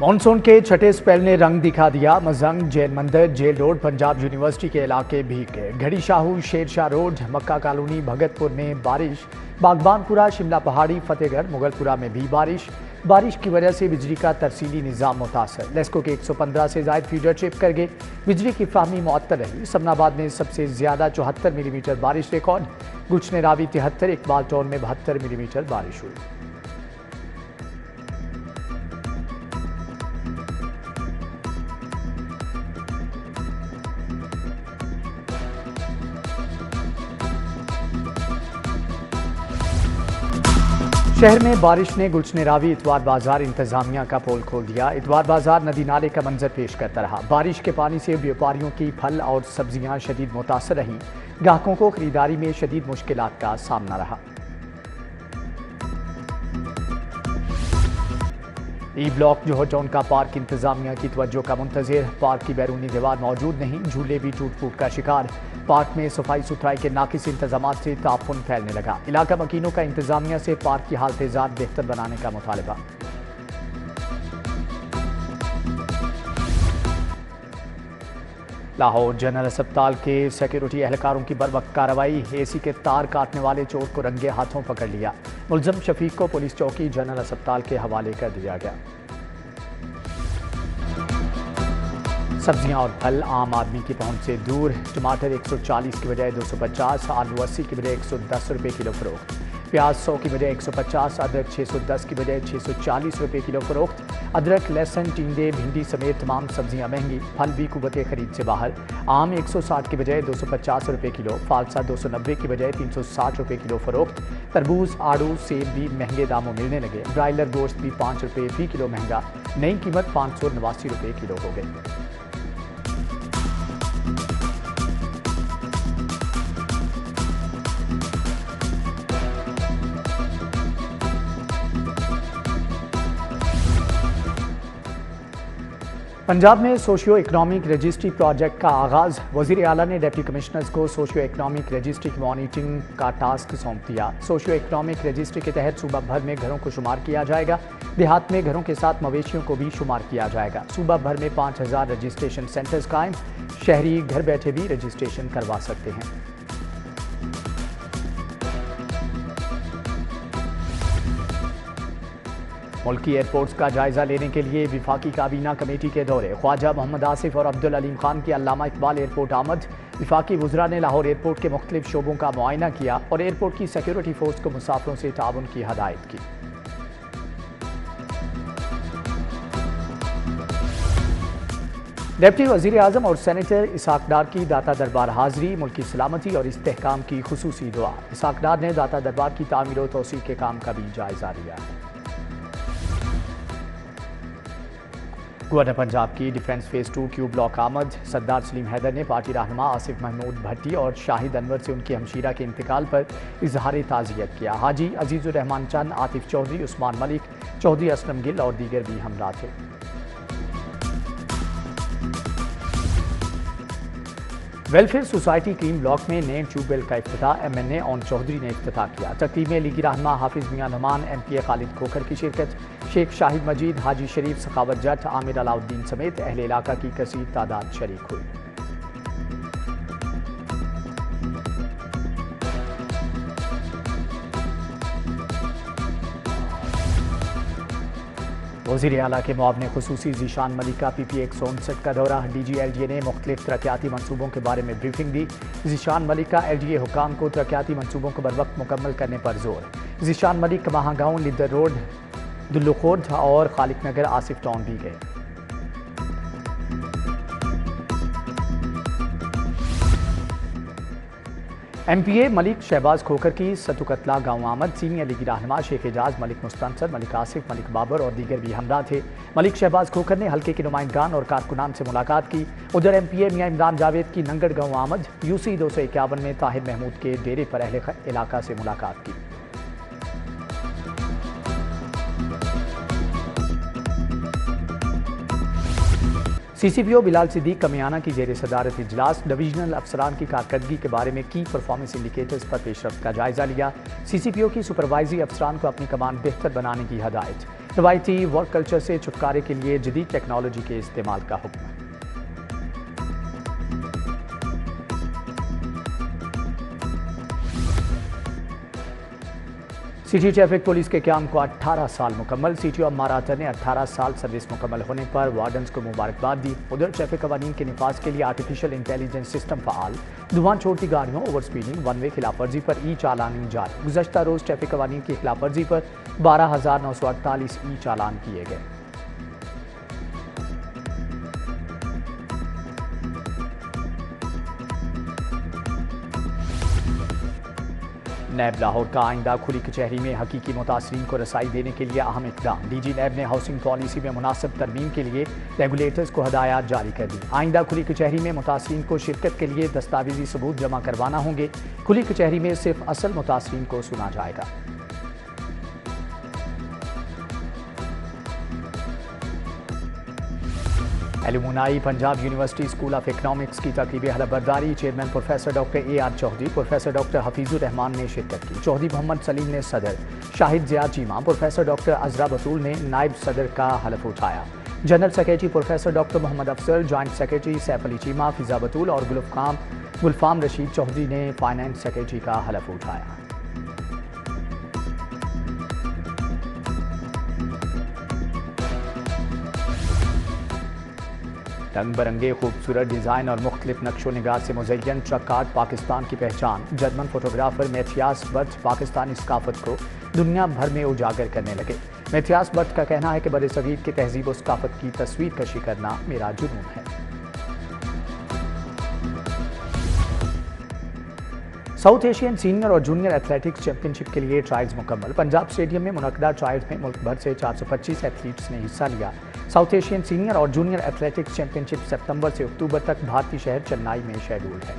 Monsoon के छठे spell ने रंग दिखा दिया। मजंग, जैन मंदिर, जेल रोड, पंजाब यूनिवर्सिटी के इलाके भीग गए। घड़ी शाहू, शेरशाह रोड, मक्का कॉलोनी, भगतपुर में बारिश। बागबानपुरा, शिमला पहाड़ी, फतेहगढ़, मुगलपुरा में भी बारिश की वजह से बिजली का तरसीली निज़ाम मुतासर। लेस्को के 115 से ज़ायद फीडर ट्रिप कर गए। बिजली की फाहमी मुअत्तल रही। समनाबाद में सबसे ज़्यादा 74 मिलीमीटर बारिश रिकॉर्ड। गुचने रावी 73, इकबाल टाउन में 72 मिलीमीटर बारिश हुई। शहर में बारिश ने गुलशन रावी इतवार बाजार इंतजामिया का पोल खोल दिया। इतवार बाजार नदी नाले का मंजर पेश करता रहा। बारिश के पानी से व्यापारियों की फल और सब्जियां शदीद मुतासर रहीं। ग्राहकों को खरीदारी में शदीद मुश्किलात का सामना रहा। ई ब्लॉक जोहर टाउन का पार्क इंतजामिया की तवज्जो का मुंतज़िर। पार्क की बैरूनी दीवार मौजूद नहीं, झूले भी टूट फूट का शिकार। पार्क में सफाई सुथराई के नाकिस इंतजाम से ताफुन फैलने लगा। इलाका मकीनों का इंतजामिया से पार्क की हालत बेहतर बनाने का मुतालबा। लाहौर जनरल अस्पताल के सिक्योरिटी एहलकारों की बरवक्त कार्रवाई। एसी के तार काटने वाले चोर को रंगे हाथों पकड़ लिया। मुलजम शफीक को पुलिस चौकी जनरल अस्पताल के हवाले कर दिया गया। सब्जियां और फल आम आदमी की पहुंच से दूर। टमाटर 140 की बजाय 250, आलू 80 की बजाय 110 रुपये किलो फरोख्त। प्याज 100 की बजाय 150, अदरक 610 की बजाय 640 रुपये किलो फरोख्त। अदरक, लहसुन, टिंडे, भिंडी समेत तमाम सब्जियां महंगी। फल भी कुव्वत खरीद से बाहर। आम 160 की बजाय 250 रुपये किलो, फालसा 290 की बजाय 360 रुपये किलो फरोख्त। तरबूज, आड़ू, सेब भी महंगे दामों मिलने लगे। ब्रायलर गोश्त भी 5 रुपये फी किलो महंगा। नई कीमत 589 रुपये किलो हो गई। पंजाब में सोशियो इकनॉमिक रजिस्ट्री प्रोजेक्ट का आगाज़। वज़ीर आला ने डिप्टी कमिश्नर्स को सोशियो इकनॉमिक रजिस्ट्री की मॉनिटरिंग का टास्क सौंप दिया। सोशियो इकनॉमिक रजिस्ट्री के तहत सूबा भर में घरों को शुमार किया जाएगा। देहात में घरों के साथ मवेशियों को भी शुमार किया जाएगा। सूबा भर में 5000 रजिस्ट्रेशन सेंटर्स कायम। शहरी घर बैठे भी रजिस्ट्रेशन करवा सकते हैं। मुल्की एयरपोर्ट्स का जायजा लेने के लिए विफाकी काबीना कमेटी के दौरे। ख्वाजा मोहम्मद आसिफ और अब्दुल अलीम खान की अल्लामा इकबाल एयरपोर्ट आमद। विफाकी वुज़रा ने लाहौर एयरपोर्ट के मुख्तलिफ शोबों का मुआयना किया और एयरपोर्ट की सिक्योरिटी फोर्स को मुसाफिरों से ताउन की हदायत की। डिप्टी वज़ीर आज़म और सेनेटर इसाक डार की दाता दरबार हाज़री। मुल्की सलामती और इस्तेहकाम की खुसूसी दुआ। इसाक डार ने दाता दरबार की तामीर और तोसी के काम का भी जायजा लिया। गवर्नर पंजाब की डिफेंस फेज़ 2 क्यू ब्लॉक आमद। सरदार सलीम हैदर ने पार्टी रहनुमा आसिफ महमूद भट्टी और शाहिद अनवर से उनकी हमशीरा के इंतकाल पर इजहार ताज़ियत किया। हाजी अजीज़ुर रहमान चंद, आतिफ चौधरी, उस्मान मलिक, चौधरी असलम गिल और दीगर भी हमरा थे। वेलफेयर सोसाइटी क्रीम ब्लॉक में नए ट्यूबवेल का इफ्तिताह MNA ओन चौधरी ने इफ्तिताह किया। तकरीब में लीगी रहनुमा हाफिज मियां नमान, MPA खालिद खोखर की शिरकत। शेख शाहिद मजीद, हाजी शरीफ, सखावत जट, आमिर अलाउद्दीन समेत अहले इलाका की कसीर तादाद शरीक हुई। वज़ीर आला के मुआवने खुसूसी ज़ीशान मलिक का PP 159 का दौरा। DG LDA ने मुख्तलिफ तरक्याती मनसूबों के बारे में ब्रीफिंग दी। ज़ीशान मलिक का LDA हुकाम को तरक्याती मनसूबों को बरवक्त मुकम्मल करने पर जोर। ज़ीशान मलिक कमाहा गाँव, लिद्दर रोड, दुल्लुखोर्द और खालिक नगर, आसिफ टाउन भी गए। MPA मलिक शहबाज खोखर की सतुकतला गाँव आमद। सीनियर लीगी रहनुमा शेख एजाज, मलिक मुस्तंसर, मलिक आसिफ, मलिक बाबर और दीगर भी हमरा थे। मलिक शहबाज खोखर ने हल्के के नुमाइंदगान और कारकुनान से मुलाकात की। उधर MPA मियां इमरान जावेद की नंगड़ गाँव आमद। UC 251 में ताहिर महमूद के डेरे पर अहले इलाका से मुलाकात की। CCPO बिलाल सिद्दीक कमियाना की जेर सदारत इजलास। डिविजनल अफसरान की कारकर्दगी के बारे में की परफॉर्मेंस इंडिकेटर्स पर पेशरफ्त का जायजा लिया। CCPO की सुपरवाइजरी अफसरान को अपनी कमान बेहतर बनाने की हदायत। روایتی ورک کلچر سے چھٹکارے کے لیے جدید ٹیکنالوجی کے استعمال کا حکم۔ سٹی ٹریفک پولیس کے قیام کو 18 سال مکمل۔ سی ٹی او اماراتا نے 18 سال سروس مکمل ہونے پر وارڈنز کو مبارکباد دی۔ ادھر ٹریفک قوانین کے نفاذ کے لیے آرٹیفیشل انٹیلیجنس سسٹم فعال، دھواں چھوڑتی گاڑیوں، اوور سپیڈنگ، ون وے خلاف ورزی پر ای چالان جاری۔ گزشتہ روز ٹریفک قوانین کی خلاف ورزی پر 12,948 ای چالان کیے گئے۔ نیب لاہور کا آئندہ کھلی کچہری میں حقیقی متاثرین کو رسائی دینے کے لیے اہم اقدام۔ ڈی جی نیب نے ہاؤسنگ پالیسی میں مناسب ترمیم کے لیے ریگولیٹرز کو ہدایات جاری کر دی۔ آئندہ کھلی کچہری میں متاثرین کو شرکت کے لیے دستاویزی ثبوت جمع کروانا ہوں گے۔ کھلی کچہری میں صرف اصل متاثرین کو سنا جائے گا۔ Alumni Punjab university school of economics کی تقریب حلف برداری، chairman professor doctor A R Chaudhry, professor doctor Hafeez ur Rehman نے شرکت کی۔ چودھری محمد سلیم نے صدر، شاہد ضیاء چیمہ، پروفیسر ڈاکٹر عذرا بطول نے نائب صدر کا حلف اٹھایا۔ General secretary professor doctor Muhammad Afzal, joint secretary Saif Ali Cheema, Fiza Batool اور گلفام رشید چودھری نے فائنانس سیکرٹری کا حلف اٹھایا۔ رنگ برنگے خوبصورت ڈیزائن اور مختلف نقش و نگار سے مزین ٹرک کارٹ پاکستان کی پہچان۔ جرمن فوٹوگرافر میتھیاس برتھ پاکستانی ثقافت کو دنیا بھر میں اجاگر کرنے لگے۔ میتھیاس برتھ کا کہنا ہے کہ برصغیر کی تہذیب و ثقافت کی تصویر کشی کرنا میرا جنون ہے۔ ساؤتھ ایشین سینئر اور جونیئر ایتھلیٹکس چیمپئن شپ کے لیے ٹرائلز مکمل۔ پنجاب اسٹیڈیم میں منعقدہ ٹرائلز میں ملک بھر سے 425 ایتھلیٹس نے حصہ لیا۔ ساؤتھ ایشین سینئر اور جونیئر ایتھلیٹکس چیمپئن شپ ستمبر سے اکتوبر تک بھارتی شہر چنائی میں شیڈول ہے۔